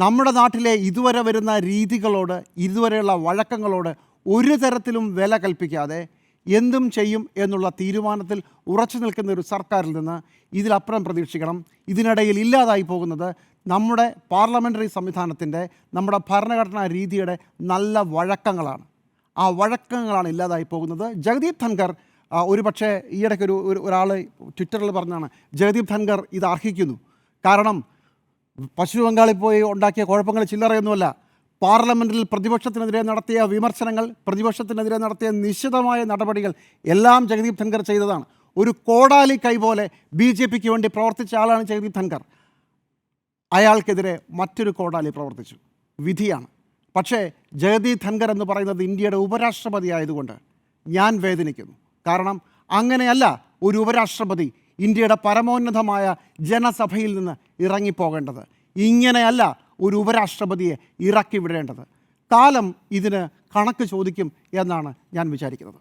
നമ്മുടെ നാട്ടിലെ ഇതുവരെ വരുന്ന രീതികളോട്, ഇതുവരെയുള്ള വഴക്കങ്ങളോട് ഒരു തരത്തിലും വില കൽപ്പിക്കാതെ എന്തും ചെയ്യും എന്നുള്ള തീരുമാനത്തിൽ ഉറച്ചു നിൽക്കുന്ന ഒരു സർക്കാരിൽ നിന്ന് ഇതിലപ്പുറം പ്രതീക്ഷിക്കണം. ഇതിനിടയിൽ ഇല്ലാതായി പോകുന്നത് നമ്മുടെ പാർലമെൻ്ററി സംവിധാനത്തിൻ്റെ, നമ്മുടെ ഭരണഘടനാ രീതിയുടെ നല്ല വഴക്കങ്ങളാണ്. ആ വഴക്കങ്ങളാണ് ഇല്ലാതായി പോകുന്നത്. ജഗദീപ് ധൻഖർ ഒരു പക്ഷേ ഈയിടയ്ക്ക് ഒരാൾ ട്വിറ്ററിൽ പറഞ്ഞാണ്, ജഗദീപ് ധൻഖർ ഇത് അർഹിക്കുന്നു. കാരണം പശ്ചിമ ബംഗാളിൽ പോയി ഉണ്ടാക്കിയ കുഴപ്പങ്ങൾ ചില്ലറയൊന്നുമല്ല. പാർലമെൻറ്റിൽ പ്രതിപക്ഷത്തിനെതിരെ നടത്തിയ വിമർശനങ്ങൾ, പ്രതിപക്ഷത്തിനെതിരെ നടത്തിയ നിശിതമായ നടപടികൾ എല്ലാം ജഗദീപ് ധൻഖർ ചെയ്തതാണ്. ഒരു കോടാലി കൈ പോലെ BJPക്ക് വേണ്ടി പ്രവർത്തിച്ച ആളാണ് ജഗദീപ് ധൻഖർ. അയാൾക്കെതിരെ മറ്റൊരു കോടാലി പ്രവർത്തിച്ചു. വിധിയാണ്. പക്ഷേ ജഗദീപ് ധൻഖർ എന്ന് പറയുന്നത് ഇന്ത്യയുടെ ഉപരാഷ്ട്രപതി ആയതുകൊണ്ട് ഞാൻ വേദനിക്കുന്നു. കാരണം അങ്ങനെയല്ല ഒരു ഉപരാഷ്ട്രപതി ഇന്ത്യയുടെ പരമോന്നതമായ ജനസഭയിൽ നിന്ന് ഇറങ്ങിപ്പോകേണ്ടത്. ഇങ്ങനെയല്ല ഒരു ഉപരാഷ്ട്രപതിയെ ഇറക്കി വിടേണ്ടത്. കാലം ഇതിന് കണക്ക് ചോദിക്കും എന്നാണ് ഞാൻ വിചാരിക്കുന്നത്.